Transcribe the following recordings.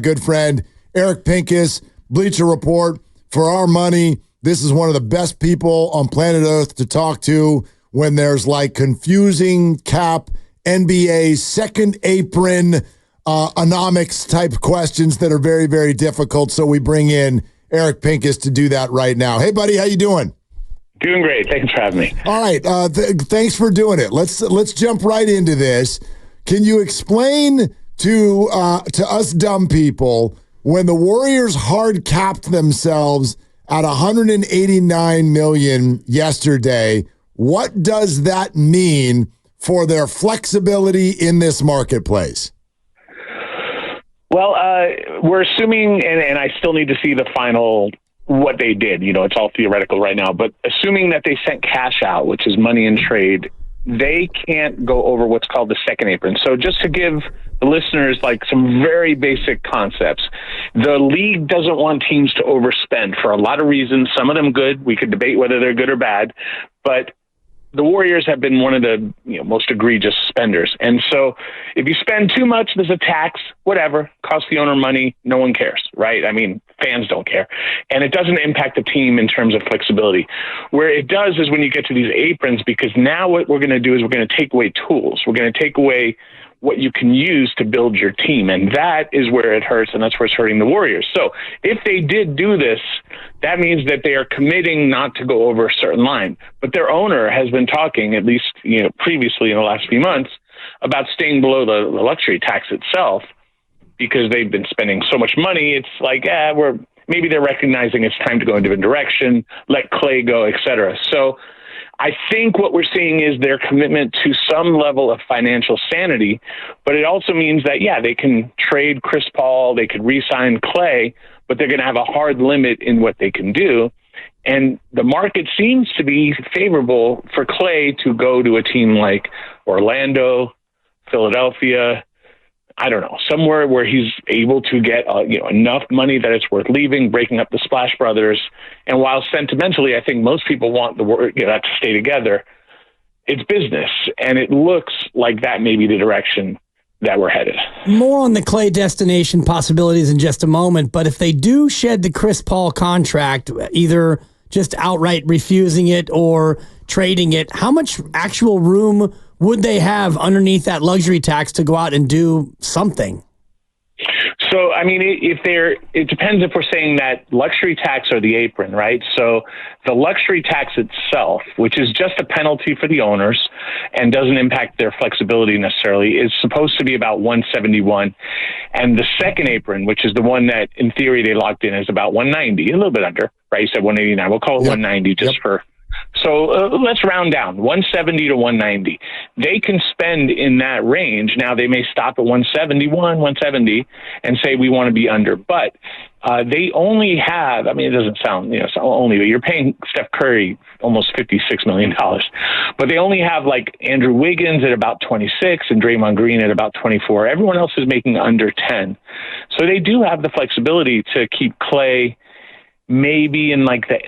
Good friend, Eric Pincus, Bleacher Report. For our money, this is one of the best people on planet Earth to talk to when there's like confusing cap, NBA, second apron, anomics type questions that are very, very difficult. So we bring in Eric Pincus to do that right now. Hey, buddy, how you doing? Doing great. Thanks for having me. All right. Thanks for doing it. Let's jump right into this. Can you explain to us dumb people, when the Warriors hard capped themselves at $189 million yesterday, what does that mean for their flexibility in this marketplace? Well, we're assuming, and I still need to see the final, what they did. You know, it's all theoretical right now, but assuming that they sent cash out, which is money in trade, they can't go over what's called the second apron. So just to give the listeners like some very basic concepts, the league doesn't want teams to overspend for a lot of reasons. Some of them good. We could debate whether they're good or bad, but the Warriors have been one of the most egregious spenders. And so if you spend too much, there's a tax, whatever, costs the owner money. No one cares, right? I mean, fans don't care. And it doesn't impact the team in terms of flexibility. Where it does is when you get to these aprons, because now what we're going to do is we're going to take away tools. We're going to take away what you can use to build your team. And that is where it hurts, and that's where it's hurting the Warriors. So if they did do this, that means that they are committing not to go over a certain line. But their owner has been talking, at least previously in the last few months, about staying below the luxury tax itself, because they've been spending so much money. It's like, maybe they're recognizing it's time to go in a different direction, let Klay go, et cetera. So I think what we're seeing is their commitment to some level of financial sanity, but it also means that, they can trade Chris Paul, they could re-sign Klay, but they're going to have a hard limit in what they can do. And the market seems to be favorable for Klay to go to a team like Orlando, Philadelphia, I don't know, somewhere where he's able to get enough money that it's worth leaving, breaking up the Splash Brothers. And while sentimentally, I think most people want that to stay together, it's business, and it looks like that may be the direction that we're headed. More on the Klay destination possibilities in just a moment, but if they do shed the Chris Paul contract, either just outright refusing it or trading it, how much actual room would they have underneath that luxury tax to go out and do something? So, I mean, it depends if we're saying that luxury tax or the apron, right? So the luxury tax itself, which is just a penalty for the owners and doesn't impact their flexibility necessarily, is supposed to be about 171. And the second apron, which is the one that in theory they locked in, is about 190, a little bit under, right? You said 189. We'll call it 190 just for... So let's round down, 170 to 190. They can spend in that range. Now, they may stop at 171, 170 and say we want to be under. But they only have, I mean, it doesn't sound, only, but you're paying Steph Curry almost $56 million. But they only have like Andrew Wiggins at about 26 and Draymond Green at about 24. Everyone else is making under 10. So they do have the flexibility to keep Klay maybe in like the...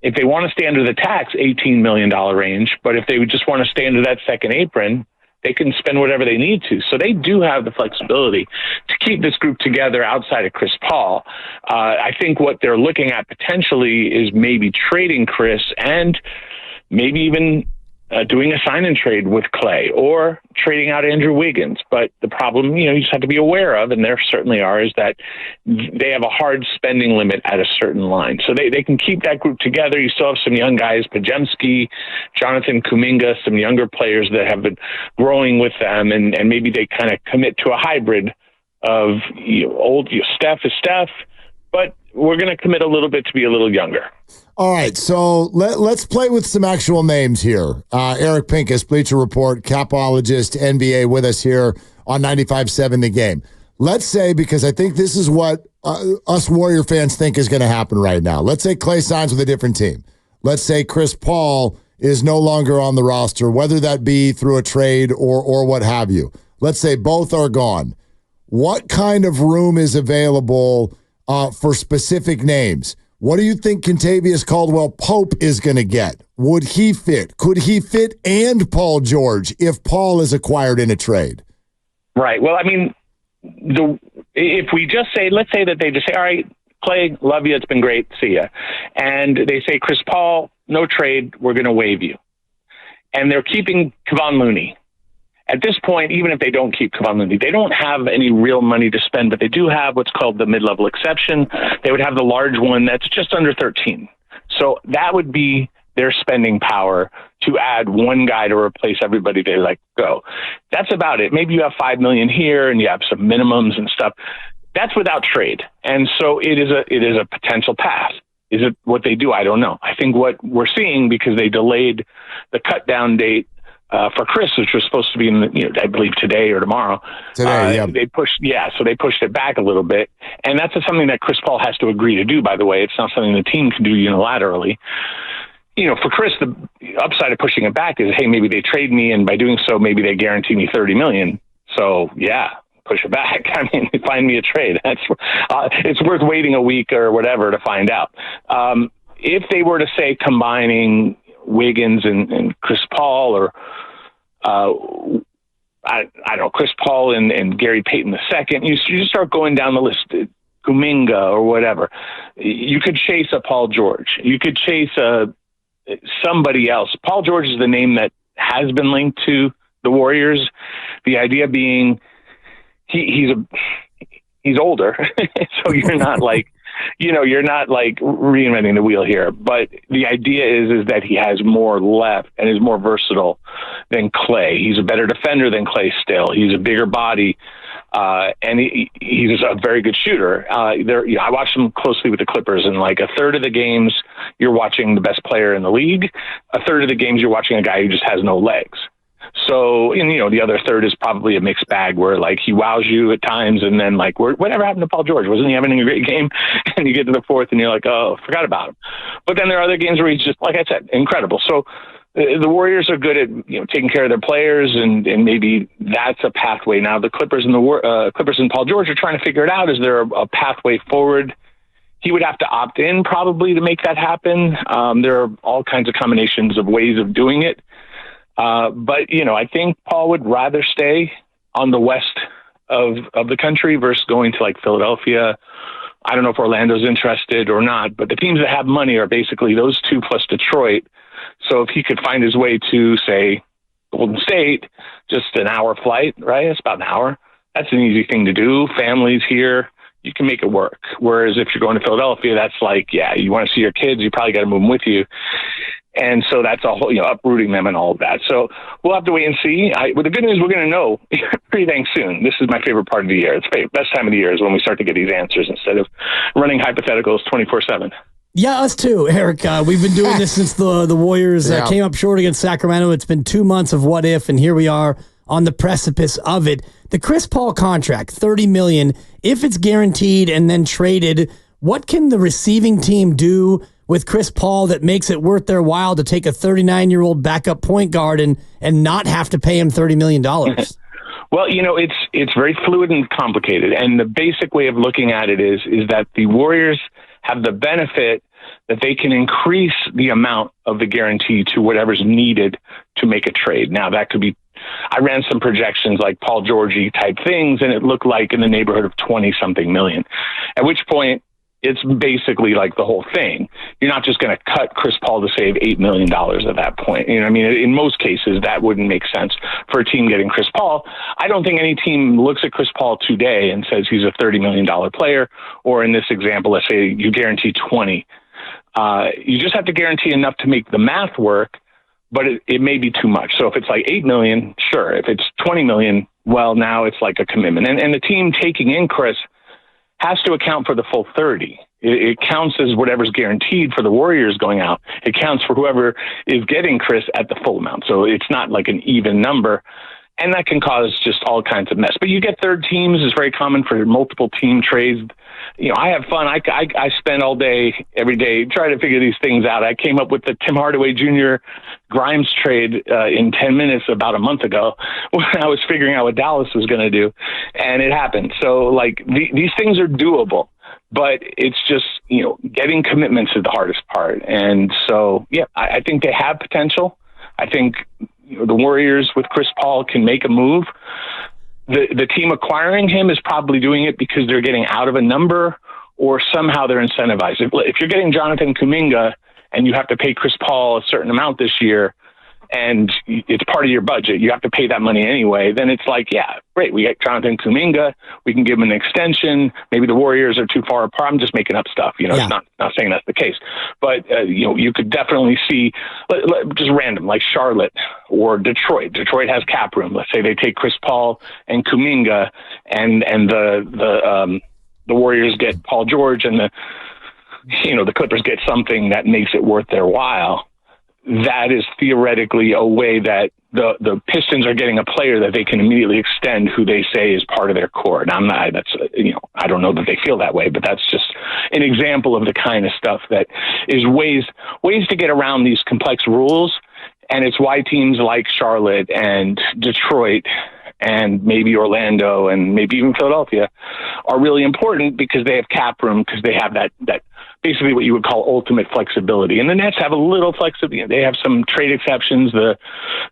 If they want to stay under the tax, $18 million range, but if they would just want to stay under that second apron, they can spend whatever they need to. So they do have the flexibility to keep this group together outside of Chris Paul. I think what they're looking at potentially is maybe trading Chris and maybe even doing a sign and trade with Klay or trading out Andrew Wiggins. But the problem, you just have to be aware of, and there certainly are, is that they have a hard spending limit at a certain line. So they can keep that group together. You still have some young guys, Pajemski, Jonathan Kuminga, some younger players that have been growing with them, and maybe they kind of commit to a hybrid of Steph is Steph, but we're going to commit a little bit to be a little younger. All right, so let's play with some actual names here. Eric Pincus, Bleacher Report, capologist, NBA, with us here on 95.7 The Game. Let's say, because I think this is what us Warrior fans think is going to happen right now. Let's say Klay signs with a different team. Let's say Chris Paul is no longer on the roster, whether that be through a trade or what have you. Let's say both are gone. What kind of room is available for specific names? What do you think Kentavious Caldwell-Pope is going to get? Would he fit? Could he fit and Paul George if Paul is acquired in a trade? Right. Well, I mean, if we just say, let's say that they just say, all right, Klay, love you, it's been great, see ya. And they say, Chris Paul, no trade, we're going to waive you. And they're keeping Kevon Looney. At this point, even if they don't keep Kevon Looney, they don't have any real money to spend, but they do have what's called the mid-level exception. They would have the large one that's just under 13. So that would be their spending power to add one guy to replace everybody they let go. That's about it. Maybe you have $5 million here and you have some minimums and stuff. That's without trade. And so it is a potential path. Is it what they do? I don't know. I think what we're seeing, because they delayed the cut down date for Chris, which was supposed to be I believe today or tomorrow. Today, yeah. So they pushed it back a little bit. And that's something that Chris Paul has to agree to do, by the way. It's not something the team can do unilaterally. For Chris, the upside of pushing it back is, hey, maybe they trade me, and by doing so, maybe they guarantee me $30 million. So yeah, push it back. I mean, find me a trade. It's worth waiting a week or whatever to find out. If they were to say combining Wiggins and Chris Paul, or I don't know, Chris Paul and Gary Payton II, you just start going down the list. Kuminga or whatever. You could chase a Paul George. You could chase somebody else. Paul George is the name that has been linked to the Warriors. The idea being he's older, so you're not reinventing the wheel here. But the idea is that he has more left and is more versatile than Klay. He's a better defender than Klay still. He's a bigger body. And he's a very good shooter. I watched him closely with the Clippers, and like a third of the games you're watching the best player in the league. A third of the games you're watching a guy who just has no legs. So, the other third is probably a mixed bag where like he wows you at times, and then like whatever happened to Paul George? Wasn't he having a great game? And you get to the fourth and you're like, oh, forgot about him. But then there are other games where he's just, like I said, incredible. So the Warriors are good at taking care of their players, and maybe that's a pathway. Now the Clippers and Paul George are trying to figure it out. Is there a pathway forward? He would have to opt in probably to make that happen. There are all kinds of combinations of ways of doing it. But I think Paul would rather stay on the west of the country versus going to like Philadelphia. I don't know if Orlando's interested or not, but the teams that have money are basically those two plus Detroit. So if he could find his way to, say, Golden State, just an hour flight, right? It's about an hour. That's an easy thing to do. Families here, you can make it work. Whereas if you're going to Philadelphia, that's like, yeah, you want to see your kids, you probably got to move them with you. And so that's a whole, uprooting them and all of that. So we'll have to wait and see. Well, the good news, we're going to know pretty dang soon. This is my favorite part of the year. It's the best time of the year is when we start to get these answers instead of running hypotheticals 24/7. Yeah, us too, Eric. We've been doing this since the Warriors came up short against Sacramento. It's been 2 months of what if, and here we are on the precipice of it. The Chris Paul contract, $30 million, if it's guaranteed and then traded, what can the receiving team do with Chris Paul that makes it worth their while to take a 39-year-old backup point guard and not have to pay him $30 million? Well, it's very fluid and complicated. And the basic way of looking at it is that the Warriors have the benefit that they can increase the amount of the guarantee to whatever's needed to make a trade. Now, that could be, I ran some projections like Paul George type things, and it looked like in the neighborhood of 20-something million, at which point it's basically like the whole thing. You're not just going to cut Chris Paul to save $8 million at that point. In most cases, that wouldn't make sense for a team getting Chris Paul. I don't think any team looks at Chris Paul today and says he's a $30 million player, or in this example, let's say you guarantee 20. You just have to guarantee enough to make the math work, but it may be too much. So if it's like $8 million, sure. If it's $20 million, well, now it's like a commitment. And the team taking in Chris has to account for the full 30. It counts as whatever's guaranteed for the Warriors going out. It counts for whoever is getting Chris at the full amount. So it's not like an even number. And that can cause just all kinds of mess. But you get third teams. It's very common for multiple team trades. I have fun. I spend all day, every day, trying to figure these things out. I came up with the Tim Hardaway Jr. Grimes trade in 10 minutes about a month ago when I was figuring out what Dallas was going to do. And it happened. So, these things are doable. But it's just, getting commitments is the hardest part. And so, yeah, I think they have potential. I think the Warriors with Chris Paul can make a move. the team acquiring him is probably doing it because they're getting out of a number or somehow they're incentivized. If you're getting Jonathan Kuminga and you have to pay Chris Paul a certain amount this year and it's part of your budget, you have to pay that money anyway, then it's like, yeah, great, we got Jonathan Kuminga, we can give him an extension. Maybe the Warriors are too far apart. I'm just making up stuff. It's not saying that's the case. But, you could definitely see, just random, like Charlotte or Detroit. Detroit has cap room. Let's say they take Chris Paul and Kuminga and the Warriors get Paul George and the Clippers get something that makes it worth their while. That is theoretically a way that the Pistons are getting a player that they can immediately extend who they say is part of their core. Now, I don't know that they feel that way, but that's just an example of the kind of stuff that is ways to get around these complex rules. And it's why teams like Charlotte and Detroit and maybe Orlando and maybe even Philadelphia are really important because they have cap room, because they have that basically what you would call ultimate flexibility. And the Nets have a little flexibility. They have some trade exceptions. The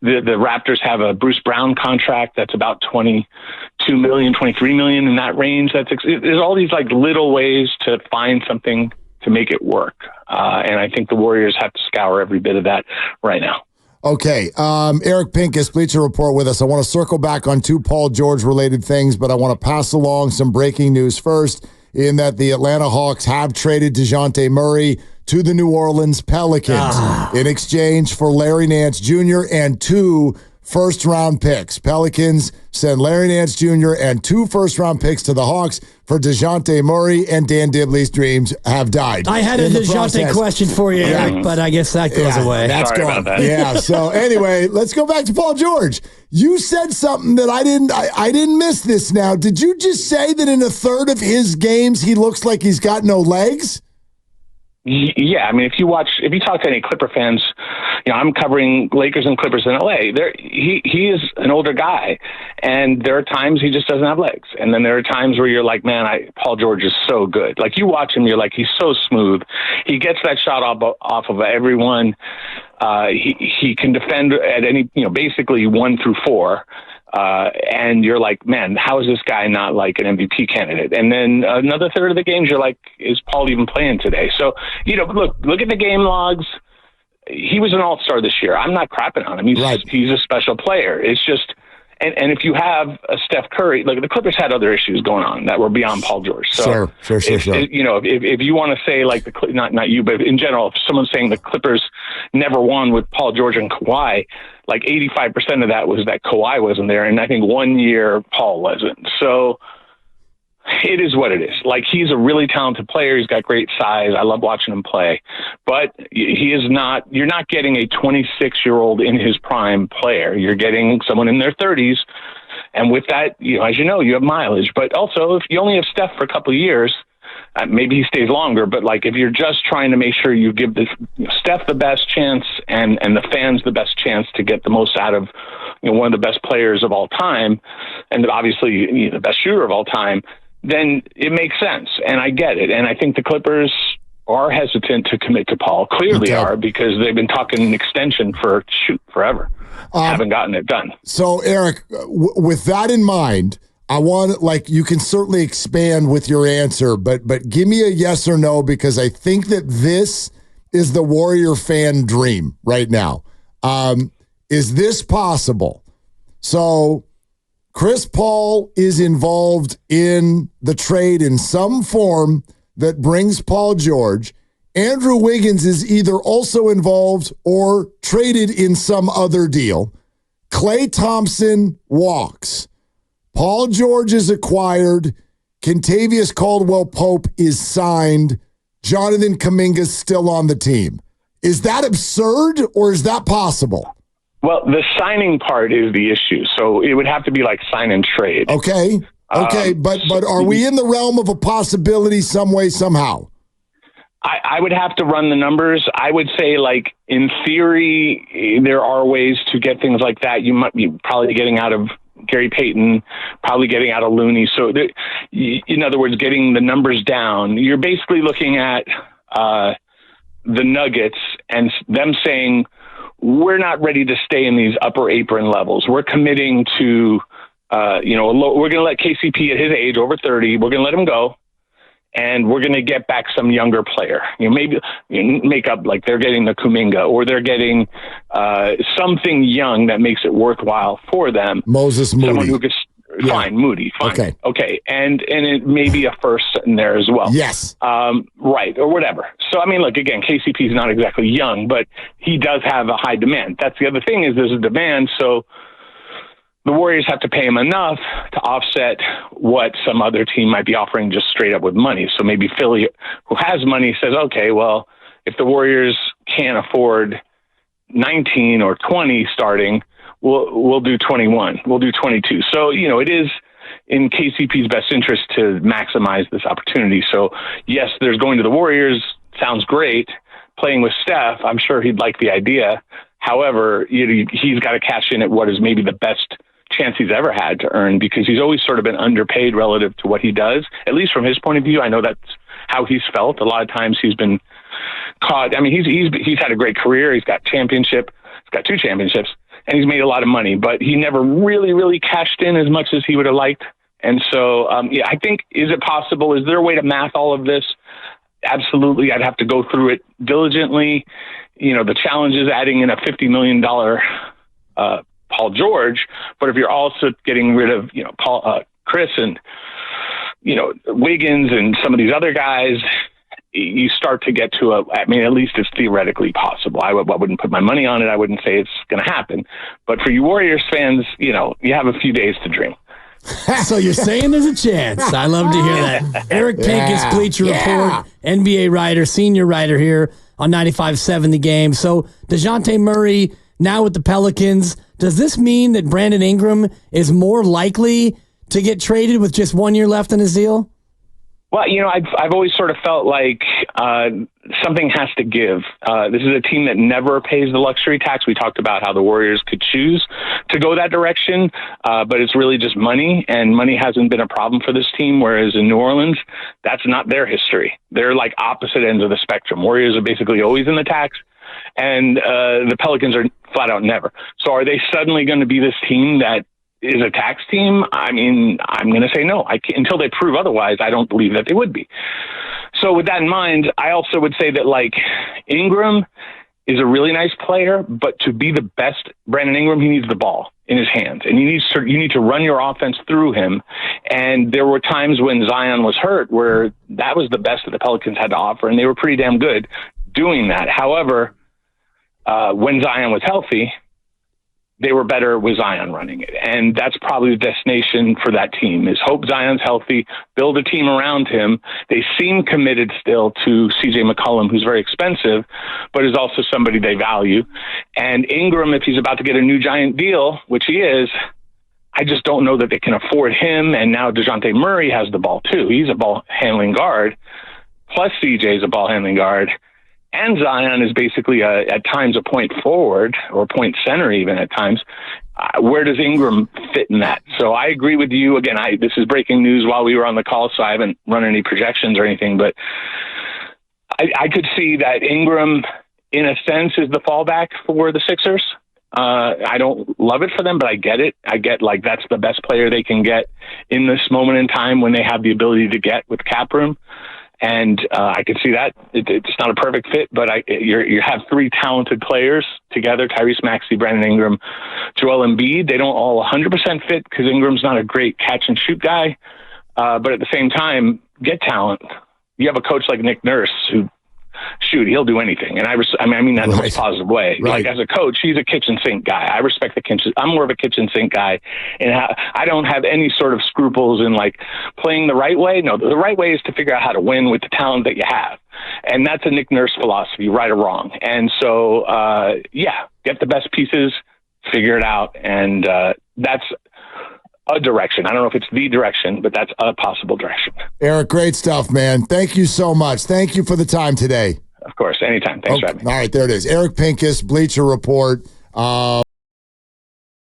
Raptors have a Bruce Brown contract that's about $22 million, $23 million in that range. There's all these like little ways to find something to make it work. And I think the Warriors have to scour every bit of that right now. Okay, Eric Pincus, Bleacher Report with us. I want to circle back on two Paul George-related things, but I want to pass along some breaking news first, in that the Atlanta Hawks have traded DeJounte Murray to the New Orleans Pelicans in exchange for Larry Nance Jr. and 2 first-round picks. Pelicans send Larry Nance Jr. and 2 first-round picks to the Hawks for DeJounte Murray, and Dan Dibley's dreams have died. I had a DeJounte question for you, Eric, but I guess that goes away. That's Sorry gone. about that. Yeah, so anyway, let's go back to Paul George. You said something that I didn't miss this now. Did you just say that in a third of his games he looks like he's got no legs? Yeah, I mean, if you talk to any Clipper fans, I'm covering Lakers and Clippers in LA. He is an older guy, and there are times he just doesn't have legs. And then there are times where you're like, man, Paul George is so good. Like, you watch him, you're like, he's so smooth. He gets that shot off of everyone. He can defend at any, basically 1 through 4. And you're like, man, how is this guy not like an MVP candidate? And then another third of the games, you're like, is Paul even playing today? So, look at the game logs. He was an all-star this year. I'm not crapping on him. He's a special player. It's just, and if you have a Steph Curry, like the Clippers had other issues going on that were beyond Paul George. So sure. If you want to say like not you, but in general, if someone's saying the Clippers never won with Paul George and Kawhi, like 85% of that was that Kawhi wasn't there. And I think 1 year Paul wasn't. So it is what it is. Like, he's a really talented player. He's got great size. I love watching him play, but you're not getting a 26-year-old in his prime player. You're getting someone in their 30s. And with that, as you know, you have mileage, but also if you only have Steph for a couple of years, maybe he stays longer, but like if you're just trying to make sure you give Steph the best chance and the fans the best chance to get the most out of one of the best players of all time, and obviously the best shooter of all time, then it makes sense. And I get it. And I think the Clippers are hesitant to commit to Paul. Clearly are, because they've been talking an extension for forever. Haven't gotten it done. So, Eric, with that in mind, I want, you can certainly expand with your answer, but give me a yes or no, because I think that this is the Warrior fan dream right now. Is this possible? So Chris Paul is involved in the trade in some form that brings Paul George. Andrew Wiggins is either also involved or traded in some other deal. Klay Thompson walks. Paul George is acquired. Kentavious Caldwell-Pope is signed. Jonathan Kuminga's still on the team. Is that absurd, or is that possible? Well, the signing part is the issue. So it would have to be like sign and trade. Okay. But are we in the realm of a possibility some way, somehow? I would have to run the numbers. I would say, like, in theory, there are ways to get things like that. You might be probably getting out of Gary Payton, probably getting out of Looney. So, in other words, getting the numbers down. You're basically looking at the Nuggets and them saying, we're not ready to stay in these upper apron levels. We're committing to we're going to let KCP at his age, over 30, we're going to let him go. And we're going to get back some younger player. Maybe make up like they're getting the Kuminga, or they're getting something young that makes it worthwhile for them. Moses Moody. Someone who could, fine, Moody. Fine. Okay. And it may be a first in there as well. Yes. Right, or whatever. So, look, again, KCP is not exactly young, but he does have a high demand. That's the other thing, is there's a demand, so the Warriors have to pay him enough to offset what some other team might be offering just straight up with money. So maybe Philly, who has money, says, okay, well, if the Warriors can't afford 19 or 20 starting, we'll do 21. We'll do 22. So, it is in KCP's best interest to maximize this opportunity. So, yes, there's going to the Warriors. Sounds great. Playing with Steph, I'm sure he'd like the idea. However, he's got to cash in at what is maybe the best chance he's ever had to earn, because he's always sort of been underpaid relative to what he does, at least from his point of view. I know that's how he's felt. A lot of times he's been caught. He's had a great career. He's got 2 championships, and he's made a lot of money, but he never really, really cashed in as much as he would have liked. And so, I think, is it possible? Is there a way to math all of this? Absolutely. I'd have to go through it diligently. The challenge is adding in a $50 million Paul George, but if you're also getting rid of, Chris and, Wiggins and some of these other guys, you start to get to at least it's theoretically possible. I wouldn't put my money on it. I wouldn't say it's going to happen. But for you Warriors fans, you have a few days to dream. So you're saying there's a chance. I love to hear that. Eric Pincus, Bleacher Report, NBA writer, senior writer here on 95.7 The Game. So DeJounte Murray now with the Pelicans. Does this mean that Brandon Ingram is more likely to get traded with just 1 year left in his deal? Well, I've always sort of felt like something has to give. This is a team that never pays the luxury tax. We talked about how the Warriors could choose to go that direction, but it's really just money, and money hasn't been a problem for this team, whereas in New Orleans, that's not their history. They're like opposite ends of the spectrum. Warriors are basically always in the tax, and the Pelicans are flat out never. So are they suddenly going to be this team that is a tax team? I'm going to say no. Until they prove otherwise, I don't believe that they would be. So with that in mind, I also would say that Ingram is a really nice player, but to be the best Brandon Ingram, he needs the ball in his hands, and you need to run your offense through him. And there were times when Zion was hurt where that was the best that the Pelicans had to offer, and they were pretty damn good doing that. However, when Zion was healthy, they were better with Zion running it. And that's probably the destination for that team, is hope Zion's healthy, build a team around him. They seem committed still to CJ McCollum, who's very expensive, but is also somebody they value. And Ingram, if he's about to get a new giant deal, which he is, I just don't know that they can afford him. And now DeJounte Murray has the ball too. He's a ball handling guard, plus CJ is a ball handling guard. And Zion is basically at times a point forward or point center even at times. Where does Ingram fit in that? So I agree with you. Again, this is breaking news while we were on the call, so I haven't run any projections or anything, but I could see that Ingram, in a sense, is the fallback for the Sixers. I don't love it for them, but I get it. I get that's the best player they can get in this moment in time when they have the ability to get with cap room. And I can see that. It's not a perfect fit, but you have 3 talented players together, Tyrese Maxey, Brandon Ingram, Joel Embiid. They don't all 100% fit because Ingram's not a great catch-and-shoot guy. But at the same time, get talent. You have a coach like Nick Nurse who, he'll do anything. And I mean that in the most positive way. Right. As a coach, he's a kitchen sink guy. I respect the kitchen. I'm more of a kitchen sink guy. And I don't have any sort of scruples in playing the right way. No, the right way is to figure out how to win with the talent that you have. And that's a Nick Nurse philosophy, right or wrong. And so, get the best pieces, figure it out. And that's a direction. I don't know if it's the direction, but that's a possible direction. Eric, great stuff, man. Thank you so much. Thank you for the time today. Of course, anytime. Thanks for having me. All right, there it is. Eric Pincus, Bleacher Report.